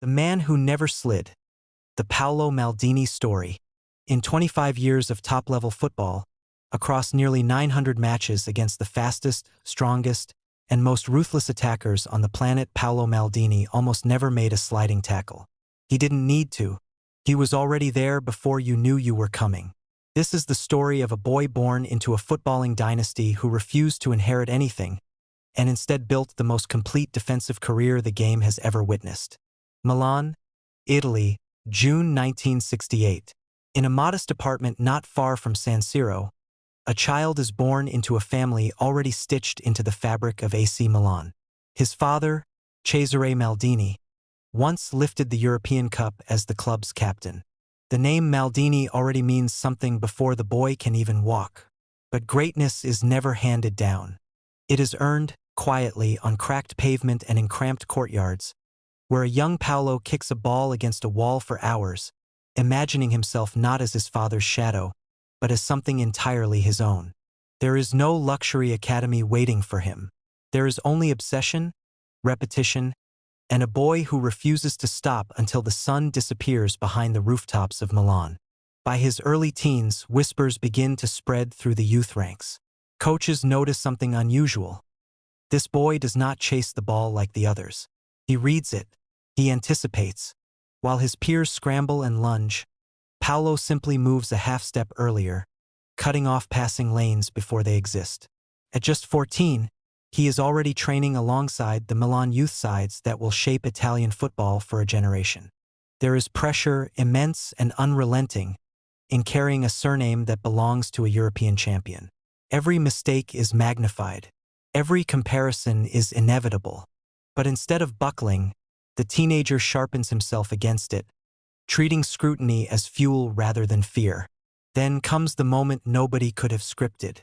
The man who never slid. The Paolo Maldini story. In 25 years of top-level football, across nearly 900 matches against the fastest, strongest, and most ruthless attackers on the planet, Paolo Maldini almost never made a sliding tackle. He didn't need to. He was already there before you knew you were coming. This is the story of a boy born into a footballing dynasty who refused to inherit anything, and instead built the most complete defensive career the game has ever witnessed. Milan, Italy, June 1968. In a modest apartment not far from San Siro, a child is born into a family already stitched into the fabric of AC Milan. His father, Cesare Maldini, once lifted the European Cup as the club's captain. The name Maldini already means something before the boy can even walk. But greatness is never handed down. It is earned, quietly, on cracked pavement and in cramped courtyards, where a young Paolo kicks a ball against a wall for hours, imagining himself not as his father's shadow, but as something entirely his own. There is no luxury academy waiting for him. There is only obsession, repetition, and a boy who refuses to stop until the sun disappears behind the rooftops of Milan. By his early teens, whispers begin to spread through the youth ranks. Coaches notice something unusual. This boy does not chase the ball like the others. He reads it. He anticipates. While his peers scramble and lunge, Paolo simply moves a half step earlier, cutting off passing lanes before they exist. At just 14, he is already training alongside the Milan youth sides that will shape Italian football for a generation. There is pressure, immense and unrelenting, in carrying a surname that belongs to a European champion. Every mistake is magnified. Every comparison is inevitable. But instead of buckling, the teenager sharpens himself against it, treating scrutiny as fuel rather than fear. Then comes the moment nobody could have scripted.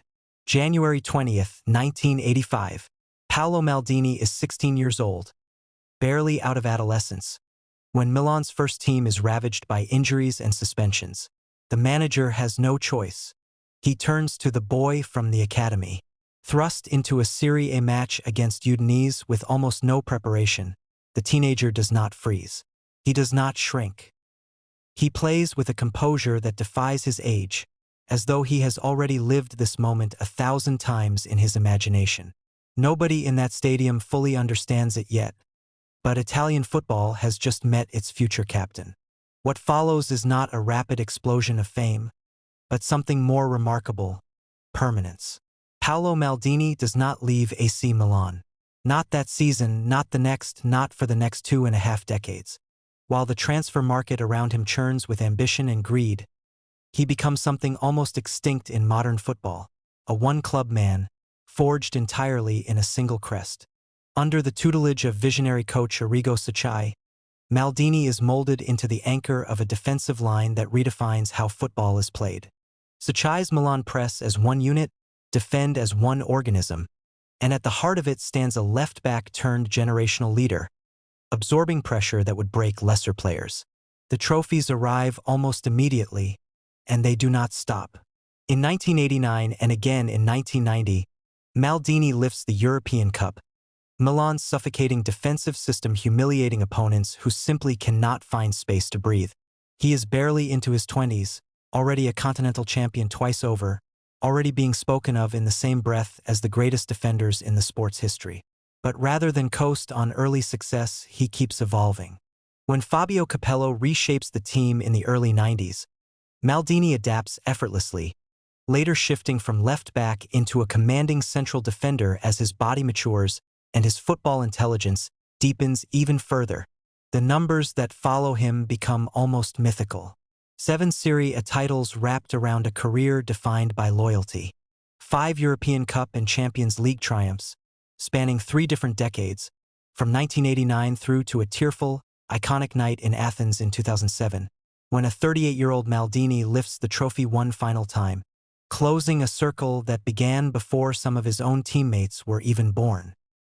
January 20th, 1985. Paolo Maldini is 16 years old, barely out of adolescence, when Milan's first team is ravaged by injuries and suspensions. The manager has no choice. He turns to the boy from the academy. Thrust into a Serie A match against Udinese with almost no preparation, the teenager does not freeze. He does not shrink. He plays with a composure that defies his age, as though he has already lived this moment 1,000 times in his imagination. Nobody in that stadium fully understands it yet, but Italian football has just met its future captain. What follows is not a rapid explosion of fame, but something more remarkable: permanence. Paolo Maldini does not leave AC Milan. Not that season, not the next, not for the next 2.5 decades. While the transfer market around him churns with ambition and greed, he becomes something almost extinct in modern football: a one-club man, forged entirely in a single crest. Under the tutelage of visionary coach Arrigo Sacchi, Maldini is molded into the anchor of a defensive line that redefines how football is played. Sacchi's Milan press as one unit, defend as one organism, and at the heart of it stands a left-back turned generational leader, absorbing pressure that would break lesser players. The trophies arrive almost immediately, and they do not stop. In 1989 and again in 1990, Maldini lifts the European Cup, Milan's suffocating defensive system humiliating opponents who simply cannot find space to breathe. He is barely into his 20s, already a continental champion twice over, already being spoken of in the same breath as the greatest defenders in the sport's history. But rather than coast on early success, he keeps evolving. When Fabio Capello reshapes the team in the early 90s, Maldini adapts effortlessly, later shifting from left-back into a commanding central defender as his body matures and his football intelligence deepens even further. The numbers that follow him become almost mythical. 7 Serie A titles wrapped around a career defined by loyalty. 5 European Cup and Champions League triumphs, spanning 3 different decades, from 1989 through to a tearful, iconic night in Athens in 2007, when a 38-year-old Maldini lifts the trophy one final time, closing a circle that began before some of his own teammates were even born.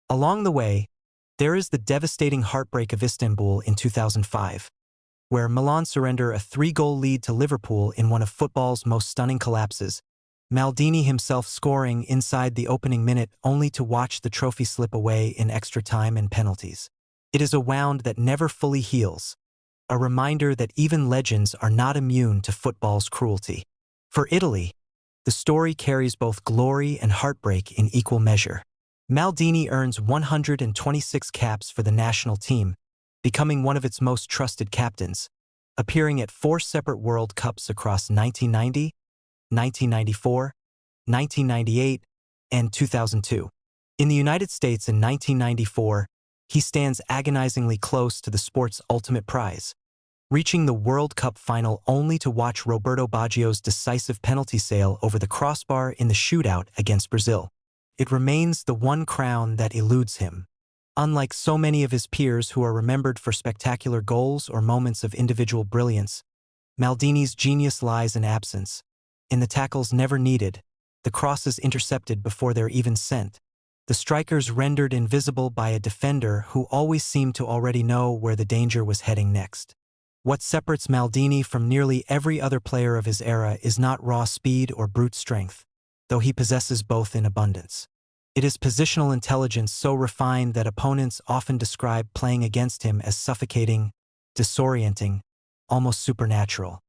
Along the way, there is the devastating heartbreak of Istanbul in 2005, where Milan surrender a 3-goal lead to Liverpool in one of football's most stunning collapses, Maldini himself scoring inside the opening minute only to watch the trophy slip away in extra time and penalties. It is a wound that never fully heals, a reminder that even legends are not immune to football's cruelty. For Italy, the story carries both glory and heartbreak in equal measure. Maldini earns 126 caps for the national team, becoming one of its most trusted captains, appearing at 4 separate World Cups across 1990, 1994, 1998, and 2002. In the United States in 1994, he stands agonizingly close to the sport's ultimate prize, reaching the World Cup final only to watch Roberto Baggio's decisive penalty sail over the crossbar in the shootout against Brazil. It remains the one crown that eludes him. Unlike so many of his peers who are remembered for spectacular goals or moments of individual brilliance, Maldini's genius lies in absence. In the tackles never needed, the crosses intercepted before they're even sent, the strikers rendered invisible by a defender who always seemed to already know where the danger was heading next. What separates Maldini from nearly every other player of his era is not raw speed or brute strength, though he possesses both in abundance. It is positional intelligence so refined that opponents often describe playing against him as suffocating, disorienting, almost supernatural.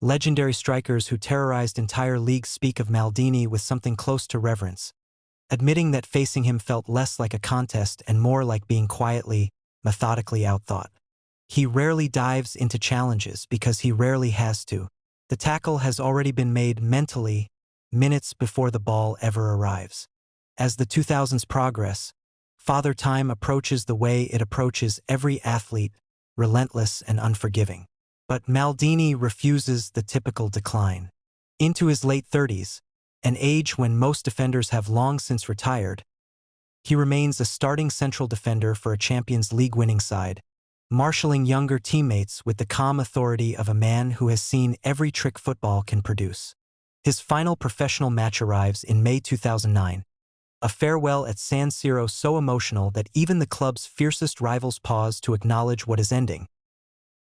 Legendary strikers who terrorized entire leagues speak of Maldini with something close to reverence, admitting that facing him felt less like a contest and more like being quietly, methodically outthought. He rarely dives into challenges because he rarely has to. The tackle has already been made mentally, minutes before the ball ever arrives. As the 2000s progress, Father Time approaches the way it approaches every athlete, relentless and unforgiving. But Maldini refuses the typical decline. Into his late 30s, an age when most defenders have long since retired, he remains a starting central defender for a Champions League winning side, marshalling younger teammates with the calm authority of a man who has seen every trick football can produce. His final professional match arrives in May 2009, a farewell at San Siro so emotional that even the club's fiercest rivals pause to acknowledge what is ending.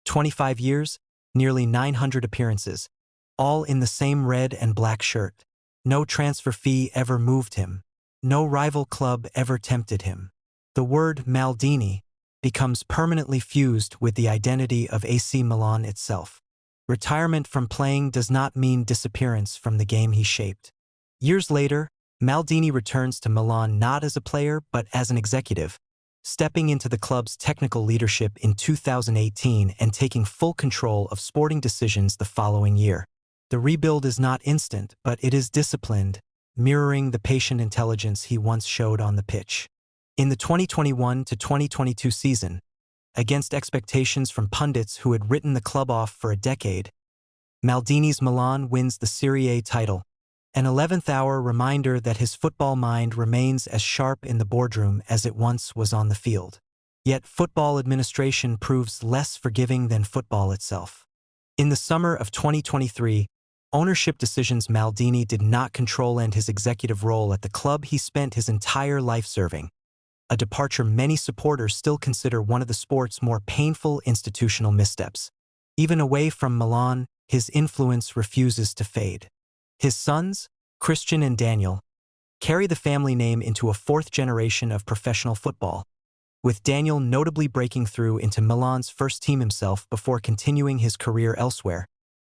25 years, nearly 900 appearances, all in the same red and black shirt. No transfer fee ever moved him. No rival club ever tempted him. The word Maldini becomes permanently fused with the identity of AC Milan itself. Retirement from playing does not mean disappearance from the game he shaped. Years later, Maldini returns to Milan not as a player but as an executive, stepping into the club's technical leadership in 2018 and taking full control of sporting decisions the following year. The rebuild is not instant, but it is disciplined, mirroring the patient intelligence he once showed on the pitch. In the 2021 to 2022 season, against expectations from pundits who had written the club off for a decade, Maldini's Milan wins the Serie A title, an 11th-hour reminder that his football mind remains as sharp in the boardroom as it once was on the field. Yet football administration proves less forgiving than football itself. In the summer of 2023, ownership decisions Maldini did not control and his executive role at the club he spent his entire life serving, a departure many supporters still consider one of the sport's more painful institutional missteps. Even away from Milan, his influence refuses to fade. His sons, Christian and Daniel, carry the family name into a fourth generation of professional football, with Daniel notably breaking through into Milan's first team himself before continuing his career elsewhere,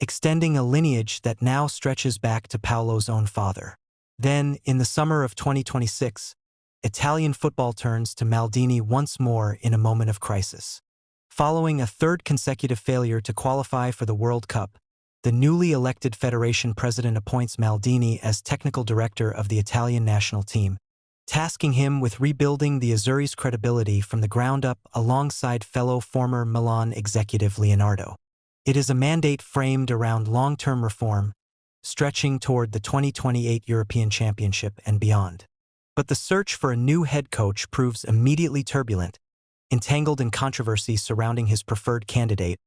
extending a lineage that now stretches back to Paolo's own father. Then, in the summer of 2026, Italian football turns to Maldini once more in a moment of crisis. Following a third consecutive failure to qualify for the World Cup, the newly elected federation president appoints Maldini as technical director of the Italian national team, tasking him with rebuilding the Azzurri's credibility from the ground up alongside fellow former Milan executive Leonardo. It is a mandate framed around long-term reform, stretching toward the 2028 European Championship and beyond. But the search for a new head coach proves immediately turbulent, entangled in controversy surrounding his preferred candidate,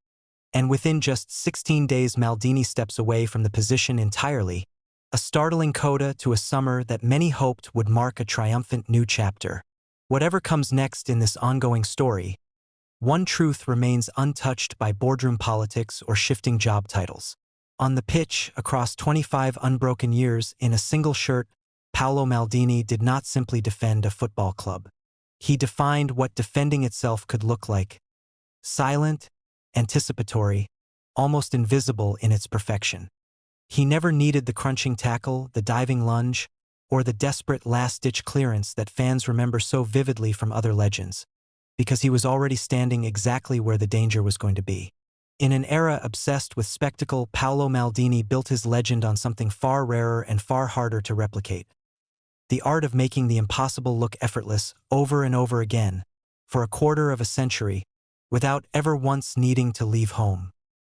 and within just 16 days Maldini steps away from the position entirely, a startling coda to a summer that many hoped would mark a triumphant new chapter. Whatever comes next in this ongoing story, one truth remains untouched by boardroom politics or shifting job titles. On the pitch, across 25 unbroken years in a single shirt, Paolo Maldini did not simply defend a football club. He defined what defending itself could look like. Silent, anticipatory, almost invisible in its perfection. He never needed the crunching tackle, the diving lunge, or the desperate last-ditch clearance that fans remember so vividly from other legends, because he was already standing exactly where the danger was going to be. In an era obsessed with spectacle, Paolo Maldini built his legend on something far rarer and far harder to replicate: the art of making the impossible look effortless over and over again, for a quarter of a century, without ever once needing to leave home.